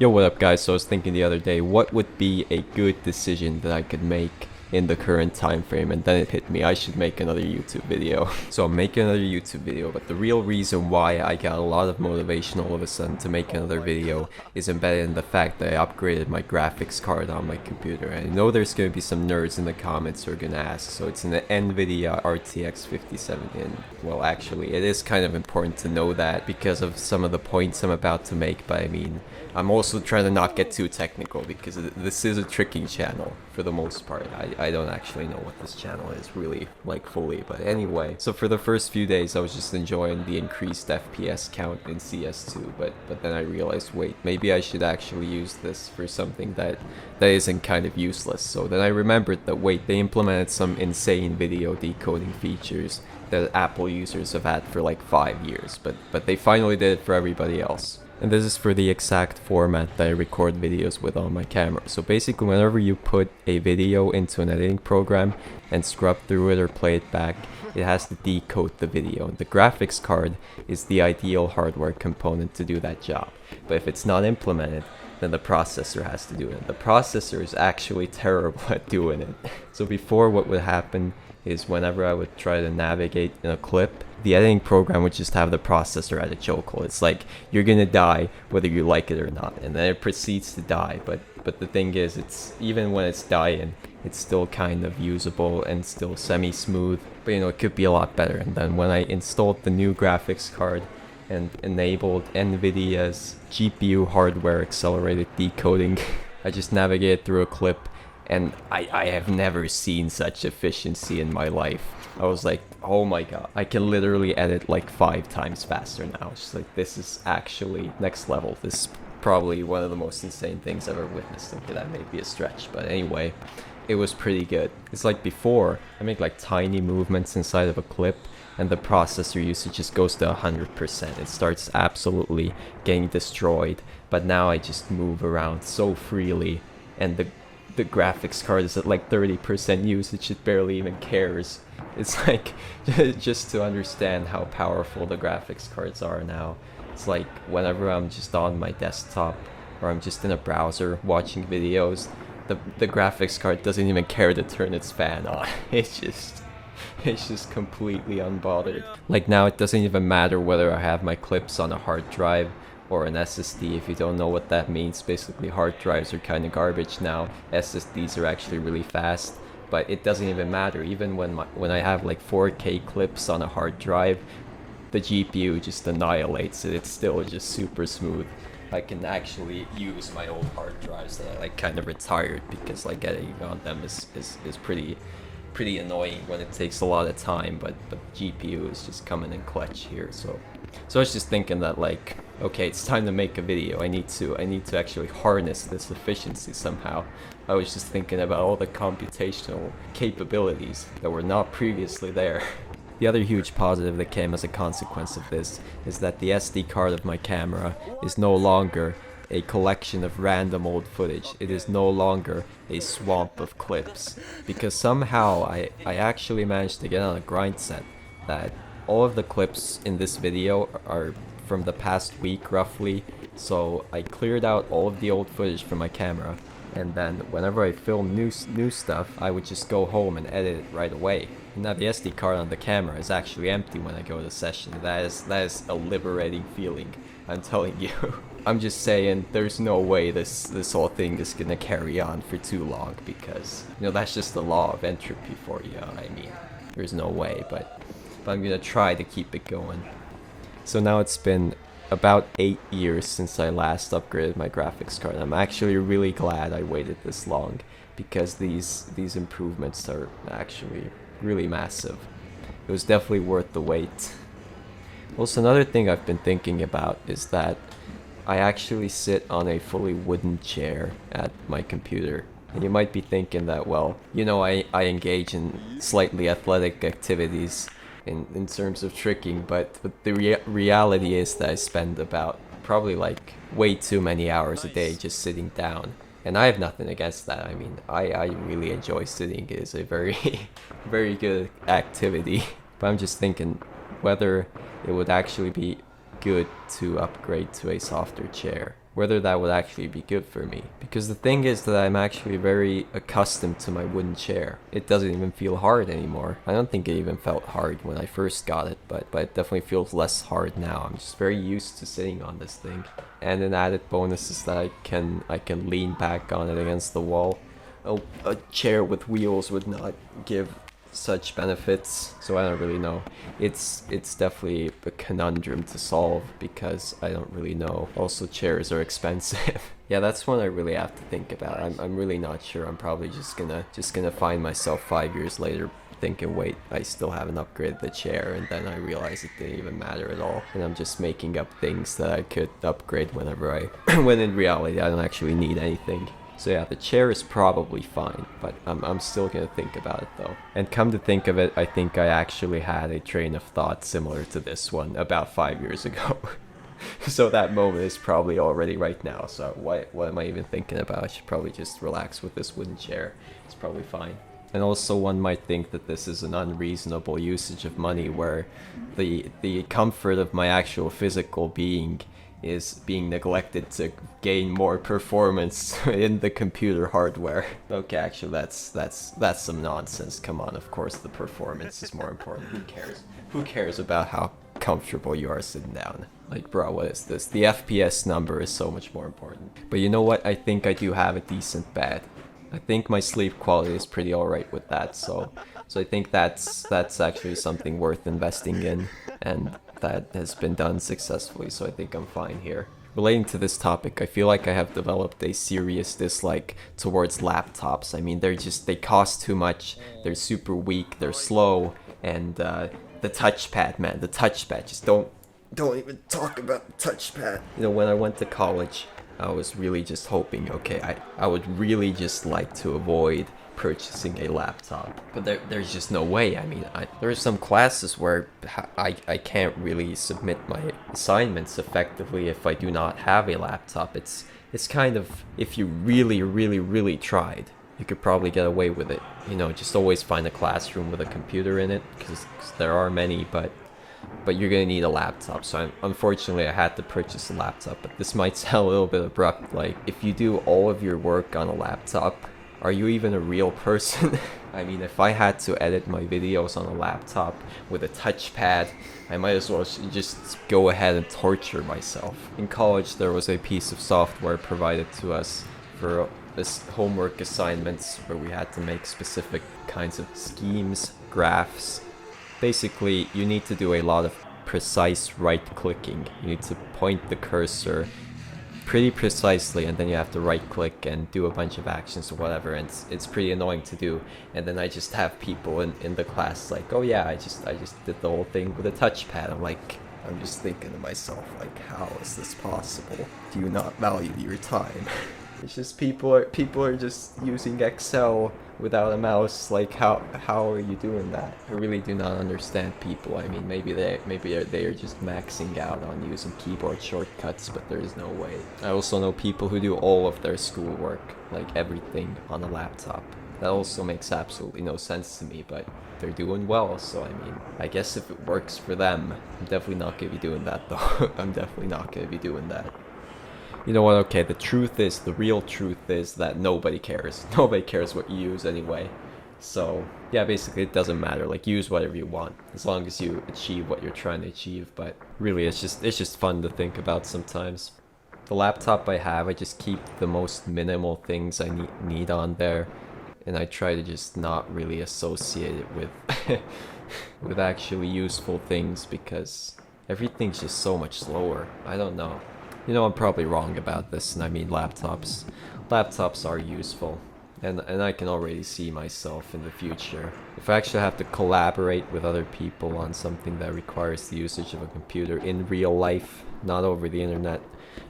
Yo, what up guys? So I was thinking the other day, what would be a good decision that I could make in the current time frame, and then it hit me, I should make another YouTube video. So I'm making another YouTube video, but the real reason why I got a lot of motivation all of a sudden to make another video is embedded in the fact that I upgraded my graphics card on my computer. And I know there's going to be some nerds in the comments who are going to ask, so it's an NVIDIA RTX 57 in. Well, actually, it is kind of important to know that because of some of the points I'm about to make, but I mean, I'm also trying to not get too technical because this is a tricking channel for the most part. I don't actually know what this channel is really like fully, but anyway. So for the first few days I was just enjoying the increased FPS count in CS2, but then I realized, wait, maybe I should actually use this for something that isn't kind of useless. So then I remembered that, wait, they implemented some insane video decoding features that Apple users have had for like 5 years, but they finally did it for everybody else. And this is for the exact format that I record videos with on my camera. So basically, whenever you put a video into an editing program and scrub through it or play it back, it has to decode the video. The graphics card is the ideal hardware component to do that job. But if it's not implemented, then the processor has to do it. The processor is actually terrible at doing it. So before, what would happen is whenever I would try to navigate in a clip, the editing program would just have the processor at a chokehold. It's like, you're gonna die whether you like it or not, and then it proceeds to die. But the thing is, it's even when it's dying, it's still kind of usable and still semi-smooth. But you know, it could be a lot better. And then when I installed the new graphics card and enabled NVIDIA's GPU hardware accelerated decoding, I just navigated through a clip, and I have never seen such efficiency in my life. I was like, oh my god, I can literally edit like 5 times faster now. It's just like, this is actually next level. This is probably one of the most insane things I've ever witnessed. Okay, that may be a stretch, but anyway, it was pretty good. It's like before, I make like tiny movements inside of a clip, and the processor usage just goes to 100%. It starts absolutely getting destroyed, but now I just move around so freely, and the graphics card is at like 30% usage. It barely even cares. It's like, just to understand how powerful the graphics cards are now, it's like whenever I'm just on my desktop or I'm just in a browser watching videos, the graphics card doesn't even care to turn its fan on. It's just completely unbothered. Like now, it doesn't even matter whether I have my clips on a hard drive or an SSD. If you don't know what that means, basically hard drives are kind of garbage now. SSDs are actually really fast, but it doesn't even matter. Even when I have like 4K clips on a hard drive, the GPU just annihilates it. It's still just super smooth. I can actually use my old hard drives that I like kind of retired because like editing on them is pretty annoying when it takes a lot of time, but GPU is just coming in clutch here. So I was just thinking that, like, okay, it's time to make a video. I need to actually harness this efficiency somehow. I was just thinking about all the computational capabilities that were not previously there. The other huge positive that came as a consequence of this is that the SD card of my camera is no longer a collection of random old footage. It is no longer a swamp of clips, because somehow I actually managed to get on a grind set that all of the clips in this video are from the past week roughly. So I cleared out all of the old footage from my camera, and then whenever I film new stuff, I would just go home and edit it right away. Now the SD card on the camera is actually empty when I go to session. That is a liberating feeling, I'm telling you. I'm just saying, there's no way this whole thing is gonna carry on for too long, because, you know, that's just the law of entropy for you. I mean, there's no way, but I'm gonna try to keep it going. So now it's been about 8 years since I last upgraded my graphics card. I'm actually really glad I waited this long, because these improvements are actually really massive. It was definitely worth the wait. Also, another thing I've been thinking about is that I actually sit on a fully wooden chair at my computer. And you might be thinking that, well, you know, I engage in slightly athletic activities in terms of tricking, but the reality is that I spend about probably like way too many hours a day just sitting down. And I have nothing against that. I mean, I really enjoy sitting. It is a very, very good activity. But I'm just thinking whether it would actually be good to upgrade to a softer chair, whether that would actually be good for me. Because the thing is that I'm actually very accustomed to my wooden chair. It doesn't even feel hard anymore. I don't think it even felt hard when I first got it, but it definitely feels less hard now. I'm just very used to sitting on this thing. And an added bonus is that I can lean back on it against the wall. A chair with wheels would not give such benefits, so I don't really know. It's definitely a conundrum to solve because I don't really know. Also, chairs are expensive. Yeah, that's one I really have to think about. I'm really not sure. I'm probably just gonna find myself 5 years later thinking, wait, I still haven't upgraded the chair, and then I realize it didn't even matter at all, and I'm just making up things that I could upgrade whenever when in reality I don't actually need anything. So yeah, the chair is probably fine, but I'm still gonna think about it though. And come to think of it, I think I actually had a train of thought similar to this one about 5 years ago. So that moment is probably already right now, so what am I even thinking about? I should probably just relax with this wooden chair. It's probably fine. And also one might think that this is an unreasonable usage of money where the comfort of my actual physical being is being neglected to gain more performance in the computer hardware. Okay, actually that's some nonsense. Come on, of course the performance is more important. Who cares? Who cares about how comfortable you are sitting down? Like, bro, what is this? The FPS number is so much more important. But you know what? I think I do have a decent bed. I think my sleep quality is pretty alright with that, so I think that's actually something worth investing in, and that has been done successfully, so I think I'm fine here. Relating to this topic, I feel like I have developed a serious dislike towards laptops. I mean, they cost too much, they're super weak, they're slow, and the touchpad, man, the touchpad, just don't even talk about the touchpad. You know, when I went to college, I was really just hoping, okay, I would really just like to avoid purchasing a laptop. But there's just no way. I mean, there's some classes where I can't really submit my assignments effectively if I do not have a laptop. It's kind of, if you really, really, really tried, you could probably get away with it. You know, just always find a classroom with a computer in it, because there are many, but you're gonna need a laptop. So unfortunately I had to purchase a laptop. But this might sound a little bit abrupt. Like, if you do all of your work on a laptop, are you even a real person? I mean, if I had to edit my videos on a laptop with a touchpad, I might as well just go ahead and torture myself. In college, there was a piece of software provided to us for this homework assignments where we had to make specific kinds of schemes, graphs. Basically, you need to do a lot of precise right-clicking. You need to point the cursor pretty precisely, and then you have to right-click and do a bunch of actions or whatever, and it's pretty annoying to do. And then I just have people in the class like, oh yeah, I just did the whole thing with a touchpad. I'm just thinking to myself, like, how is this possible? Do you not value your time? It's just people are just using Excel without a mouse. Like, how are you doing that? I really do not understand people. I mean, maybe they are just maxing out on using keyboard shortcuts, but there is no way. I also know people who do all of their schoolwork, like everything, on a laptop. That also makes absolutely no sense to me, but they're doing well, so I mean, I guess if it works for them, I'm definitely not gonna be doing that though. I'm definitely not gonna be doing that. You know what, okay, the real truth is that nobody cares. Nobody cares what you use anyway. So, yeah, basically it doesn't matter. Like, use whatever you want, as long as you achieve what you're trying to achieve. But really, it's just fun to think about sometimes. The laptop I have, I just keep the most minimal things I need on there. And I try to just not really associate it with, with actually useful things, because everything's just so much slower. I don't know. You know, I'm probably wrong about this, and I mean laptops are useful, and I can already see myself in the future. If I actually have to collaborate with other people on something that requires the usage of a computer in real life, not over the internet,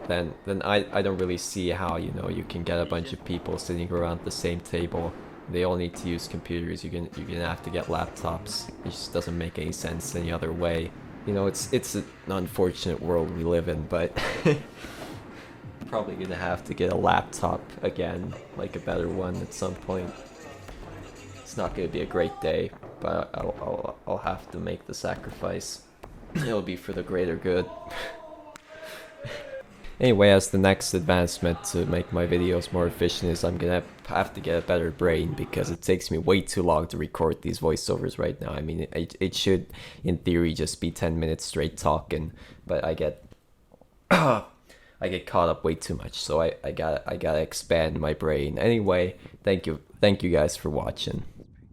then I don't really see how, you know, you can get a bunch of people sitting around the same table. They all need to use computers. You're gonna have to get laptops. It just doesn't make any sense any other way. You know, it's an unfortunate world we live in, but probably gonna have to get a laptop again, like a better one at some point. It's not gonna be a great day, but I'll have to make the sacrifice. It'll be for the greater good. Anyway, as the next advancement to make my videos more efficient is I'm gonna have to get a better brain, because it takes me way too long to record these voiceovers right now. I mean, it should, in theory, just be 10 minutes straight talking, but I get I get caught up way too much, so I gotta expand my brain. Anyway, thank you guys for watching.